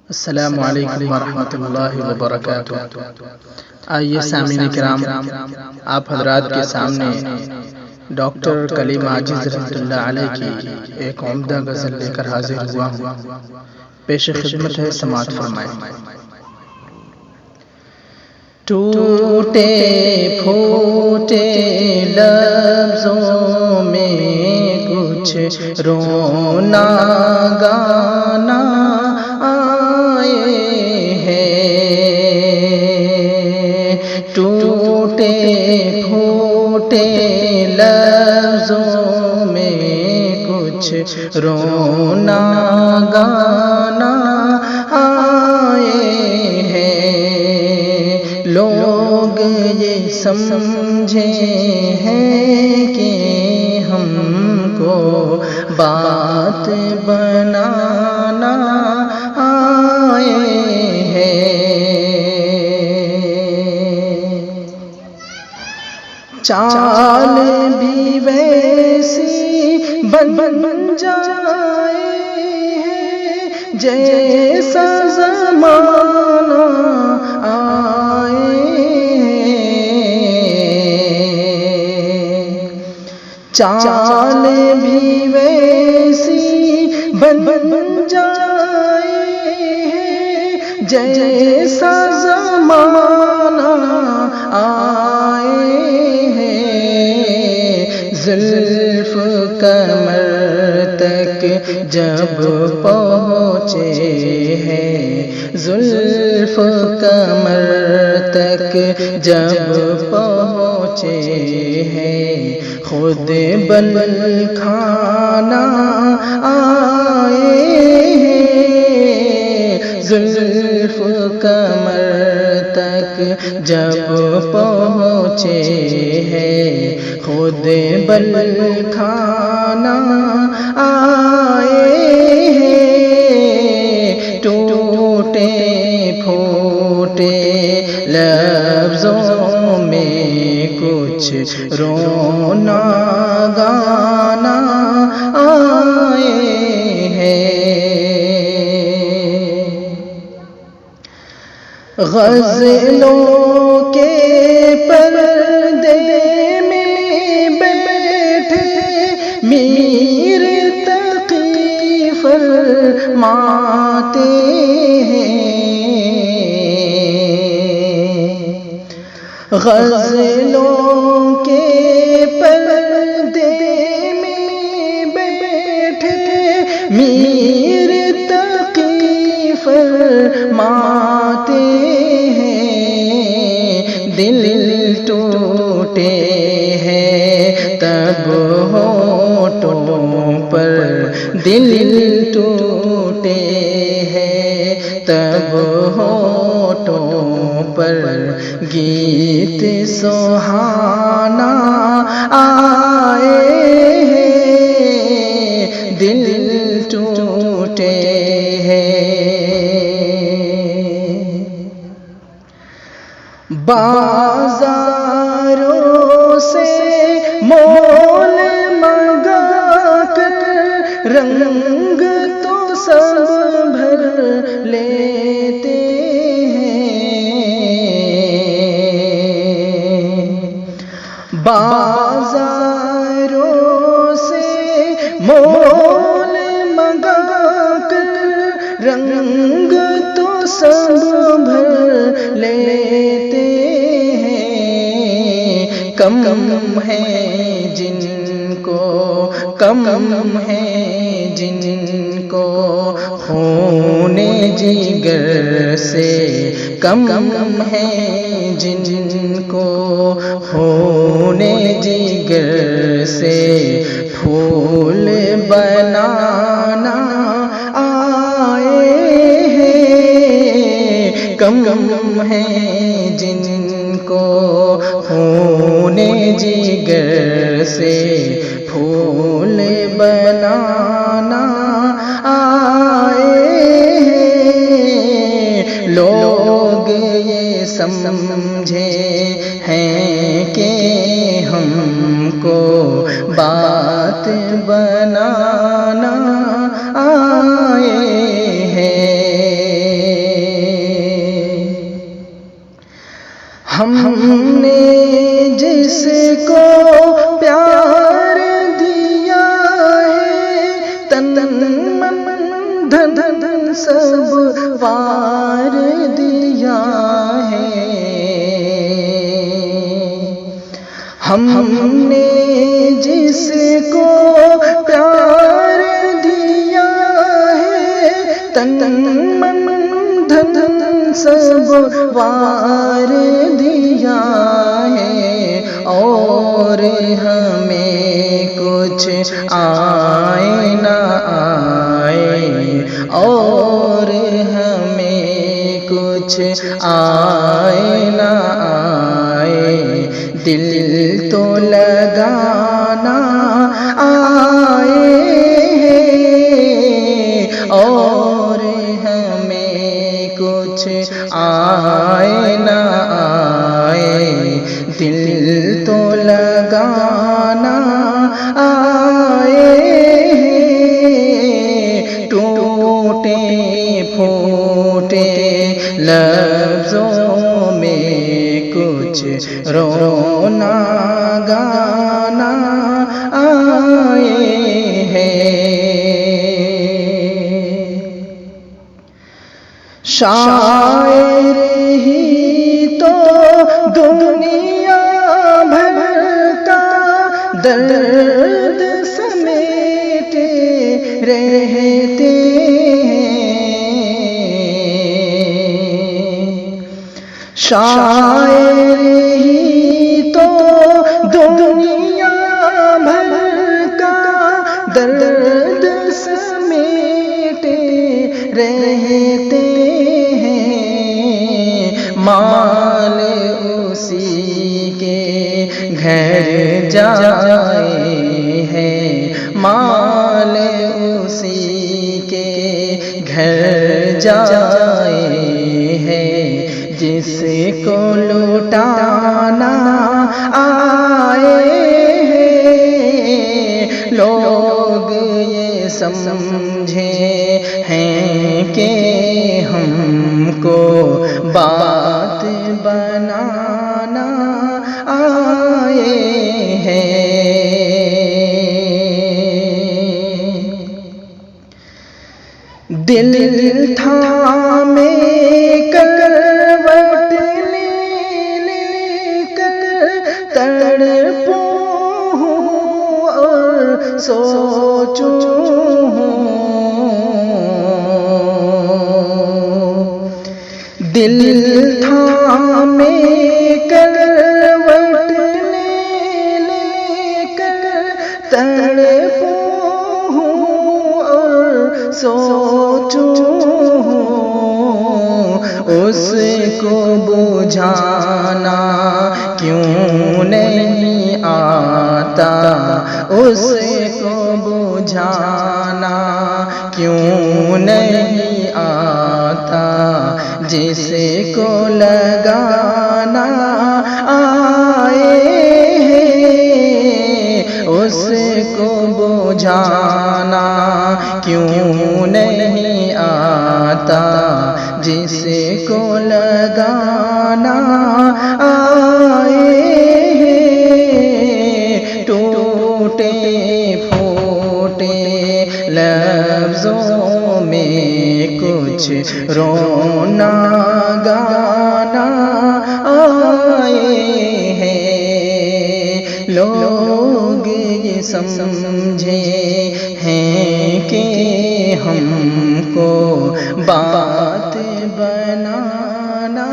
السلام علیکم ورحمۃ اللہ وبرکاتہ۔ آئیے سامعین کرام، آپ حضرات کے سامنے ڈاکٹر کلیم عاجز رحمۃ اللہ علیہ کی ایک عمدہ غزل لے کر حاضر ہوا ہوں، پیش خدمت ہے، سماعت فرمائیں۔ ٹوٹے پھوٹے لفظوں میں کچھ رونا گانا آئے ہیں، ٹوٹے پھوٹے لفظوں میں کچھ رونا گانا آئے ہیں۔ لوگ یہ سمجھے ہیں کہ ہم کو بات بنانا آئے ہیں، چال بھی ویسی بن جائے ہے جیسا زمانہ آئے، چال بھی ویسی بن جائے ہے جیسا زمانہ آئے ہیں، زلف کمر تک جب پہنچے ہیں، زلف کمر تک جب پہنچے ہیں، خود بل کھانا آئے ہیں، زلف کمر تک جب پہنچے ہیں، خود بل کھانا آئے ہیں، ٹوٹے پھوٹے لفظوں میں کچھ رونا گانا آئے ہیں، غزلوں کے پردے میں بیٹھے میر تقی فرماتے ہیں، غزلوں کے پردے میں بیٹھے میر تقی فرماتے ہیں، دل ٹوٹے ہیں تب ہونٹوں پر، دل ٹوٹے ہیں تب ہونٹوں پر گیت سہانا آئے ہیں، دل ٹوٹے ہیں، بازاروں سے مول منگا کر رنگ تو سب بھر لیتے ہیں، بازاروں سے مول منگا کر رنگ تو سب بھر لیتے ہیں، کم ہے جن کو، کم ہے جن کو خون جگر سے، کم ہے جن کو خون جگر سے پھول بنانا آئے ہیں، کم ہے جن کو خون جگر سے پھول بنانا آئے ہیں، لوگ یہ سمجھے ہیں کہ ہم کو بات بنانا آئے ہیں، ہم نے جس کو پیار دیا ہے تن من دھن سب وار دیا ہے، ہم نے جس کو پیار دیا ہے تن من دھن سب وار دیا ہے، اور ہمیں کچھ آئے نہ آئے، اور ہمیں کچھ آئے نہ آئے، دل تو لگانا آئے ہیں، اور ہمیں کچھ آئے نہ آئے، دل تو لگانا آئے ہیں، ٹوٹے پھوٹے لفظوں میں کچھ رونا گانا آئے ہیں، شاعر ہی تو دنیا بھر کا درد سمیٹے رہتے ہیں، شاعر ہی تو دنیا بھر کا درد سمیٹے رہتے ہیں، مال اسی کے گھر جائے ہیں، مال اسی کے گھر جائے ہیں، جس کو لٹانا آئے ہیں، لوگ یہ سمجھے ہیں کہ ہم کو بات بنانا آئے ہیں، دل تھامے کروٹ لے لے کر تڑپوں اور سوچوں، دل تھامے کروٹ لے لے کر تڑپوں اور سوچوں، اس کو بجھانا کیوں نہیں آتا، اس کو بجھانا کیوں نہیں آتا، جس کو لگانا آئے ہیں، اس کو بجھانا کیوں نہیں آتا، جس کو لگانا آئے ہیں، ٹوٹے پھوٹے لفظوں میں کچھ رونا گانا آئے ہیں، لوگ یہ سمجھے ہیں کہ ہم کو بات بنانا